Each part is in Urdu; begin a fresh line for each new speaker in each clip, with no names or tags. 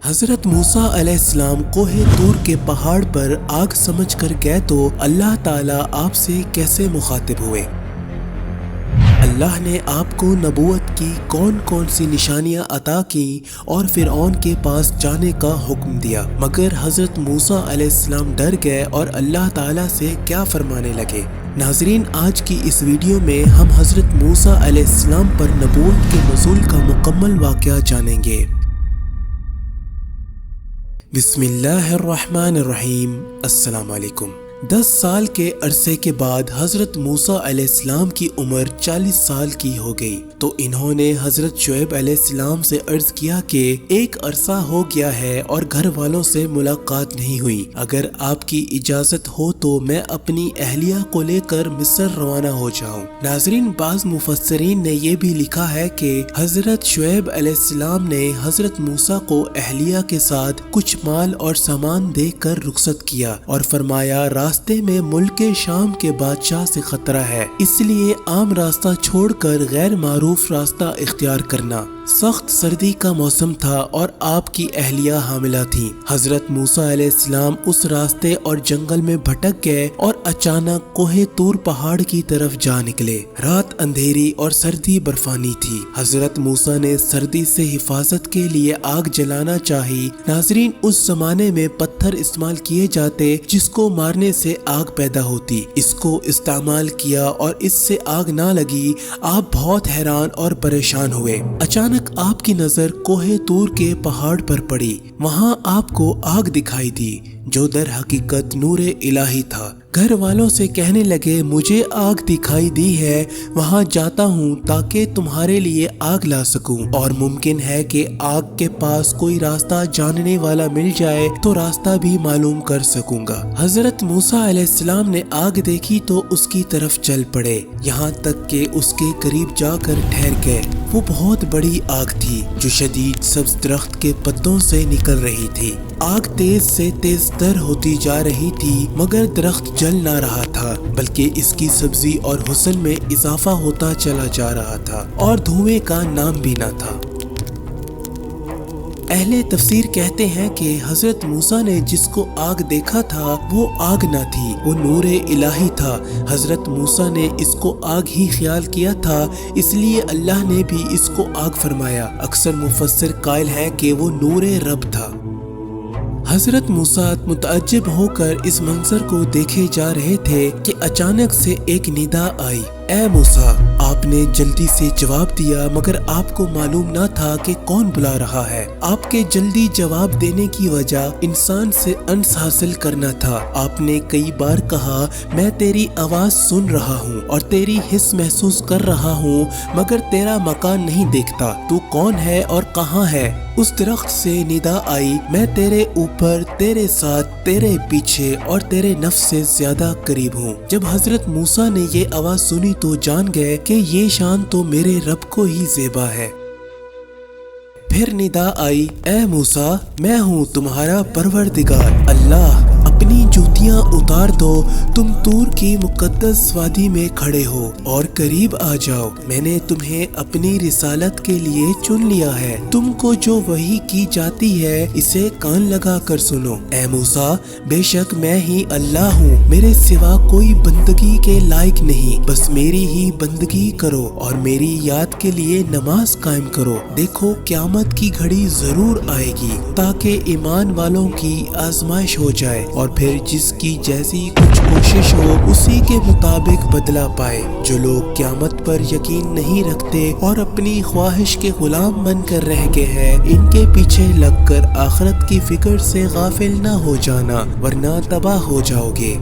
حضرت موسیٰ علیہ السلام کوہ طور کے پہاڑ پر آگ سمجھ کر گئے تو اللہ تعالیٰ آپ سے کیسے مخاطب ہوئے؟ اللہ نے آپ کو نبوت کی کون کون سی نشانیاں عطا کی اور فرعون کے پاس جانے کا حکم دیا، مگر حضرت موسیٰ علیہ السلام ڈر گئے اور اللہ تعالیٰ سے کیا فرمانے لگے؟ ناظرین، آج کی اس ویڈیو میں ہم حضرت موسیٰ علیہ السلام پر نبوت کے نزول کا مکمل واقعہ جانیں گے۔ بسم اللہ الرحمن الرحیم۔ السلام علیکم۔ 10 سال کے عرصے کے بعد حضرت موسیٰ علیہ السلام کی عمر 40 سال کی ہو گئی تو انہوں نے حضرت شعیب علیہ السلام سے عرض کیا کہ ایک عرصہ ہو گیا ہے اور گھر والوں سے ملاقات نہیں ہوئی، اگر آپ کی اجازت ہو تو میں اپنی اہلیہ کو لے کر مصر روانہ ہو جاؤں۔ ناظرین، بعض مفسرین نے یہ بھی لکھا ہے کہ حضرت شعیب علیہ السلام نے حضرت موسیٰ کو اہلیہ کے ساتھ کچھ مال اور سامان دے کر رخصت کیا اور فرمایا راستے میں ملک شام کے بادشاہ سے خطرہ ہے، اس لیے عام راستہ چھوڑ کر غیر معروف راستہ اختیار کرنا۔ سخت سردی کا موسم تھا اور آپ کی اہلیہ حاملہ تھیں۔ حضرت موسیٰ علیہ السلام اس راستے اور جنگل میں بھٹک گئے اور اچانک کوہ طور پہاڑ کی طرف جا نکلے۔ رات اندھیری اور سردی برفانی تھی۔ حضرت موسیٰ نے سردی سے حفاظت کے لیے آگ جلانا چاہی۔ ناظرین، اس زمانے میں پتھر استعمال کیے جاتے جس کو مارنے سے آگ پیدا ہوتی، اس کو استعمال کیا اور اس سے آگ نہ لگی۔ آپ بہت حیران اور پریشان ہوئے۔ اچانک آپ کی نظر کوہ طور کے پہاڑ پر پڑی۔ وہاں آپ کو آگ دکھائی دی جو در حقیقت نور الہی تھا۔ گھر والوں سے کہنے لگے مجھے آگ دکھائی دی ہے، وہاں جاتا ہوں تاکہ تمہارے لیے آگ لا سکوں، اور ممکن ہے کہ آگ کے پاس کوئی راستہ جاننے والا مل جائے تو راستہ بھی معلوم کر سکوں گا۔ حضرت موسیٰ علیہ السلام نے آگ دیکھی تو اس کی طرف چل پڑے، یہاں تک کہ اس کے قریب جا کر ٹھہر گئے۔ وہ بہت بڑی آگ تھی جو شدید سبز درخت کے پتوں سے نکل رہی تھی۔ آگ تیز سے تیز تر ہوتی جا رہی تھی مگر درخت جل نہ رہا تھا، بلکہ اس کی سبزی اور حسن میں اضافہ ہوتا چلا جا رہا تھا اور دھوئیں کا نام بھی نہ تھا۔ اہل تفسیر کہتے ہیں کہ حضرت موسیٰ نے جس کو آگ دیکھا تھا وہ آگ نہ تھی، وہ نور الہی تھا۔ حضرت موسیٰ نے اس کو آگ ہی خیال کیا تھا، اس لیے اللہ نے بھی اس کو آگ فرمایا۔ اکثر مفسر قائل ہیں کہ وہ نور رب تھا۔ حضرت موسیٰ متعجب ہو کر اس منظر کو دیکھے جا رہے تھے کہ اچانک سے ایک ندا آئی، اے موسیٰ! آپ نے جلدی سے جواب دیا مگر آپ کو معلوم نہ تھا کہ کون بلا رہا ہے۔ آپ کے جلدی جواب دینے کی وجہ انسان سے انس حاصل کرنا تھا۔ آپ نے کئی بار کہا میں تیری آواز سن رہا ہوں اور تیری حس محسوس کر رہا ہوں مگر تیرا مکان نہیں دیکھتا، تو کون ہے اور کہاں ہے؟ اس درخت سے ندا آئی، میں تیرے اوپر، تیرے ساتھ، تیرے پیچھے اور تیرے نفس سے زیادہ قریب ہوں۔ جب حضرت موسیٰ نے یہ آواز سنی تو جان گئے کہ یہ شان تو میرے رب کو ہی زیبا ہے۔ پھر ندا آئی، اے موسیٰ! میں ہوں تمہارا پروردگار اللہ، اپنی جوتیاں اتار دو، تم طور کی مقدس وادی میں کھڑے ہو اور قریب آ جاؤ۔ میں نے تمہیں اپنی رسالت کے لیے چن لیا ہے، تم کو جو وحی کی جاتی ہے اسے کان لگا کر سنو۔ اے موسیٰ، بے شک میں ہی اللہ ہوں، میرے سوا کوئی بندگی کے لائق نہیں، بس میری ہی بندگی کرو اور میری یاد کے لیے نماز قائم کرو۔ دیکھو قیامت کی گھڑی ضرور آئے گی تاکہ ایمان والوں کی آزمائش ہو جائے اور پھر جس کی جیسی کچھ کوشش ہو اسی کے مطابق بدلہ پائے۔ جو لوگ قیامت پر یقین نہیں رکھتے اور اپنی خواہش کے غلام بن کر رہ گئے ہیں، ان کے پیچھے لگ کر آخرت کی فکر سے غافل نہ ہو جانا ورنہ تباہ ہو جاؤ گے۔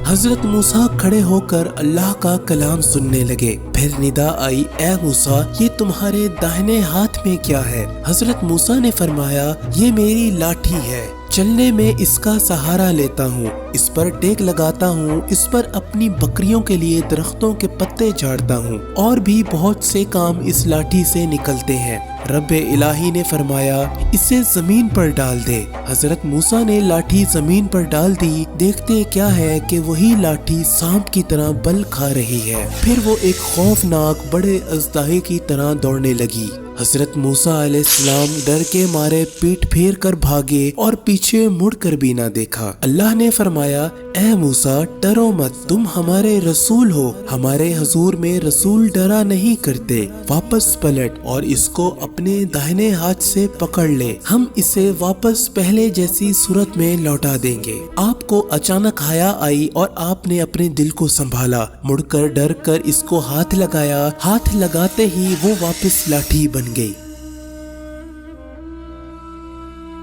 حضرت موسیٰ کھڑے ہو کر اللہ کا کلام سننے لگے۔ پھر ندا آئی، اے موسیٰ! یہ تمہارے داہنے ہاتھ میں کیا ہے؟ حضرت موسیٰ نے فرمایا یہ میری لاٹھی ہے، چلنے میں اس کا سہارا لیتا ہوں، اس پر ٹیک لگاتا ہوں، اس پر اپنی بکریوں کے لیے درختوں کے پتے جھاڑتا ہوں، اور بھی بہت سے کام اس لاٹھی سے نکلتے ہیں۔ رب الہی نے فرمایا اسے زمین پر ڈال دے۔ حضرت موسیٰ نے لاٹھی زمین پر ڈال دی۔ دیکھتے کیا ہے کہ وہی لاٹھی سانپ کی طرح بل کھا رہی ہے۔ پھر وہ ایک خوفناک بڑے اژدہے کی طرح دوڑنے لگی۔ حضرت موسیٰ علیہ السلام ڈر کے مارے پیٹ پھیر کر بھاگے اور پیچھے مڑ کر بھی نہ دیکھا۔ اللہ نے فرمایا، اے موسیٰ ڈرو مت، تم ہمارے رسول ہو، ہمارے حضور میں رسول ڈرا نہیں کرتے، واپس پلٹ اور اس کو اپنے داہنے ہاتھ سے پکڑ لے، ہم اسے واپس پہلے جیسی صورت میں لوٹا دیں گے۔ آپ کو اچانک حیا آئی اور آپ نے اپنے دل کو سنبھالا، مڑ کر ڈر کر اس کو ہاتھ لگایا، ہاتھ لگاتے ہی وہ واپس لاٹھی بن گئی۔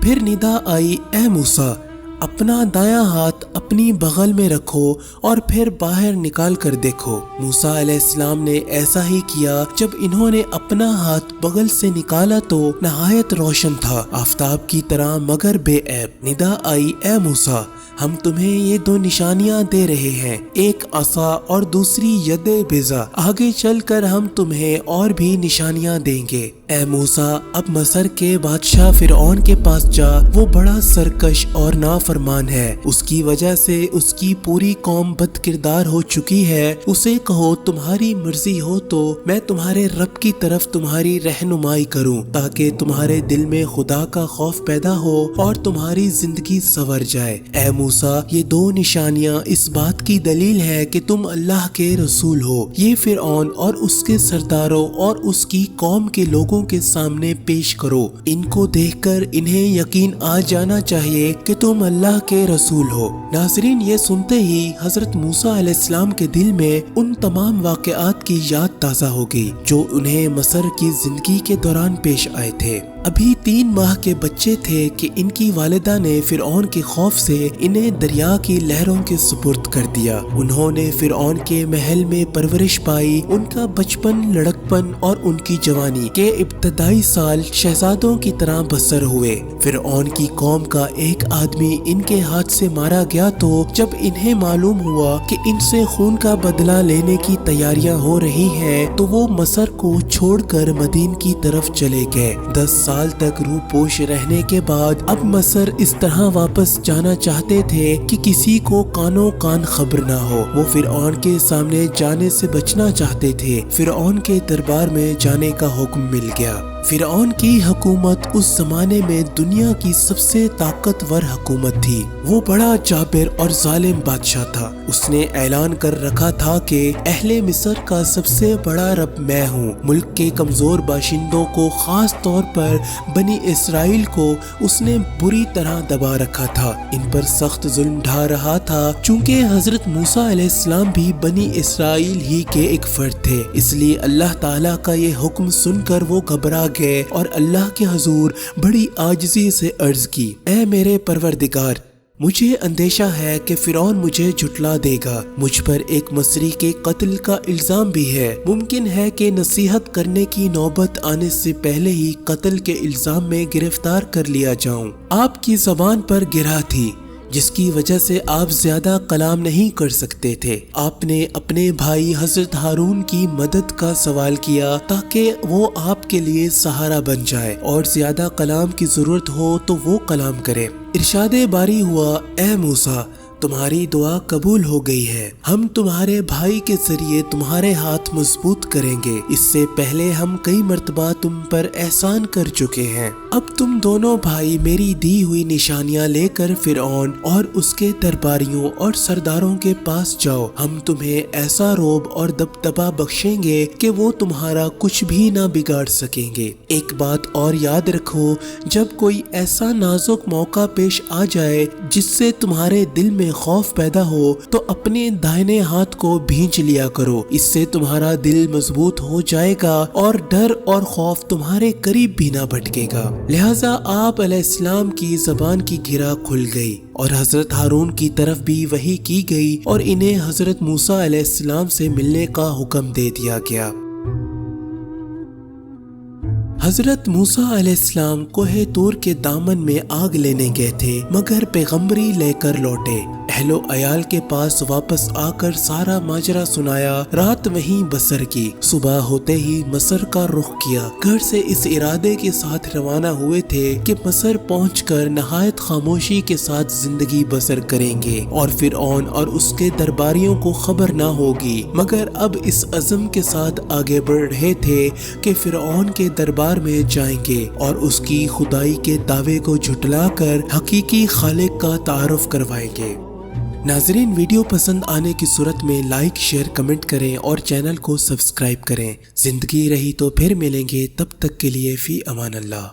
پھر ندا آئی، اے موسیٰ اپنا دایاں ہاتھ اپنی بغل میں رکھو اور پھر باہر نکال کر دیکھو۔ موسیٰ علیہ السلام نے ایسا ہی کیا۔ جب انہوں نے اپنا ہاتھ بغل سے نکالا تو نہایت روشن تھا، آفتاب کی طرح مگر بے عیب۔ ندا آئی، اے موسیٰ ہم تمہیں یہ دو نشانیاں دے رہے ہیں، ایک عصا اور دوسری ید بیضا، آگے چل کر ہم تمہیں اور بھی نشانیاں دیں گے۔ اے موسیٰ اب مصر کے بادشاہ فرعون کے پاس جا، وہ بڑا سرکش اور نافرمان ہے، اس کی وجہ سے اس کی پوری قوم بد کردار ہو چکی ہے۔ اسے کہو تمہاری مرضی ہو تو میں تمہارے رب کی طرف تمہاری رہنمائی کروں، تاکہ تمہارے دل میں خدا کا خوف پیدا ہو اور تمہاری زندگی سنور جائے۔ اے موسیٰ یہ دو نشانیاں اس بات کی دلیل ہے کہ تم اللہ کے رسول ہو، یہ فرعون اور اس کے سرداروں اور اس کی قوم کے لوگوں کے سامنے پیش کرو، ان کو دیکھ کر انہیں یقین آ جانا چاہیے کہ تم اللہ کے رسول ہو۔ ناظرین یہ سنتے ہی حضرت موسیٰ علیہ السلام کے دل میں ان تمام واقعات کی یاد تازہ ہو گئی جو انہیں مصر کی زندگی کے دوران پیش آئے تھے۔ ابھی 3 ماہ کے بچے تھے کہ ان کی والدہ نے فرعون کے خوف سے انہیں دریا کی لہروں کے سپرد کر دیا۔ انہوں نے فرعون کے محل میں پرورش پائی۔ ان کا بچپن، لڑکپن اور ان کی جوانی کے ابتدائی سال شہزادوں کی طرح بسر ہوئے۔ فرعون کی قوم کا ایک آدمی ان کے ہاتھ سے مارا گیا تو جب انہیں معلوم ہوا کہ ان سے خون کا بدلہ لینے کی تیاریاں ہو رہی ہیں تو وہ مصر کو چھوڑ کر مدین کی طرف چلے گئے۔ 10 سال تک روح پوش رہنے کے بعد اب مصر اس طرح واپس جانا چاہتے تھے کہ کسی کو کانوں کان خبر نہ ہو۔ وہ فرعون کے سامنے جانے سے بچنا چاہتے تھے۔ فرعون کے دربار میں جانے کا حکم مل گیا۔ فرعون کی حکومت اس زمانے میں دنیا کی سب سے طاقتور حکومت تھی۔ وہ بڑا جابر اور ظالم بادشاہ تھا۔ اس نے اعلان کر رکھا تھا کہ اہل مصر کا سب سے بڑا رب میں ہوں۔ ملک کے کمزور باشندوں کو، خاص طور پر بنی اسرائیل کو اس نے بری طرح دبا رکھا تھا، ان پر سخت ظلم ڈھا رہا تھا۔ چونکہ حضرت موسیٰ علیہ السلام بھی بنی اسرائیل ہی کے ایک فرد تھے، اس لیے اللہ تعالیٰ کا یہ حکم سن کر وہ گھبرا گئے اور اللہ کے حضور بڑی عاجزی سے عرض کی، اے میرے پروردگار مجھے اندیشہ ہے کہ فرعون مجھے جھٹلا دے گا، مجھ پر ایک مصری کے قتل کا الزام بھی ہے، ممکن ہے کہ نصیحت کرنے کی نوبت آنے سے پہلے ہی قتل کے الزام میں گرفتار کر لیا جاؤں۔ آپ کی زبان پر گرہ تھی جس کی وجہ سے آپ زیادہ کلام نہیں کر سکتے تھے۔ آپ نے اپنے بھائی حضرت ہارون کی مدد کا سوال کیا تاکہ وہ آپ کے لیے سہارا بن جائے اور زیادہ کلام کی ضرورت ہو تو وہ کلام کرے۔ ارشاد باری ہوا، اے موسیٰ تمہاری دعا قبول ہو گئی ہے، ہم تمہارے بھائی کے ذریعے تمہارے ہاتھ مضبوط کریں گے، اس سے پہلے ہم کئی مرتبہ تم پر احسان کر چکے ہیں۔ اب تم دونوں بھائی میری دی ہوئی نشانیاں لے کر فرعون اور اس کے درباریوں اور سرداروں کے پاس جاؤ، ہم تمہیں ایسا رعب اور دبدبہ بخشیں گے کہ وہ تمہارا کچھ بھی نہ بگاڑ سکیں گے۔ ایک بات اور یاد رکھو، جب کوئی ایسا نازک موقع پیش آ جائے جس سے تمہارے دل میں خوف پیدا ہو تو اپنے دائنے ہاتھ کو بھینچ لیا کرو، اس سے تمہارا دل مضبوط ہو جائے گا اور ڈر اور خوف تمہارے قریب بھی نہ بھٹکے گا۔ لہٰذا آپ علیہ السلام کی زبان کی گرہ کھل گئی اور حضرت ہارون کی طرف بھی وحی کی گئی اور انہیں حضرت موسیٰ علیہ السلام سے ملنے کا حکم دے دیا گیا۔ حضرت موسیٰ علیہ السلام کوہ طور کے دامن میں آگ لینے گئے تھے مگر پیغمبری لے کر لوٹے۔ اہل و عیال کے پاس واپس آ کر سارا ماجرا سنایا، رات وہیں بسر کی، صبح ہوتے ہی مصر کا رخ کیا۔ گھر سے اس ارادے کے ساتھ روانہ ہوئے تھے کہ مصر پہنچ کر نہایت خاموشی کے ساتھ زندگی بسر کریں گے اور فرعون اور اس کے درباریوں کو خبر نہ ہوگی، مگر اب اس عزم کے ساتھ آگے بڑھ رہے تھے کہ فرعون کے دربار غار میں جائیں گے اور اس کی خدائی کے دعوے کو جھٹلا کر حقیقی خالق کا تعارف کروائیں گے۔ ناظرین، ویڈیو پسند آنے کی صورت میں لائک، شیئر، کمنٹ کریں اور چینل کو سبسکرائب کریں۔ زندگی رہی تو پھر ملیں گے، تب تک کے لیے فی امان اللہ۔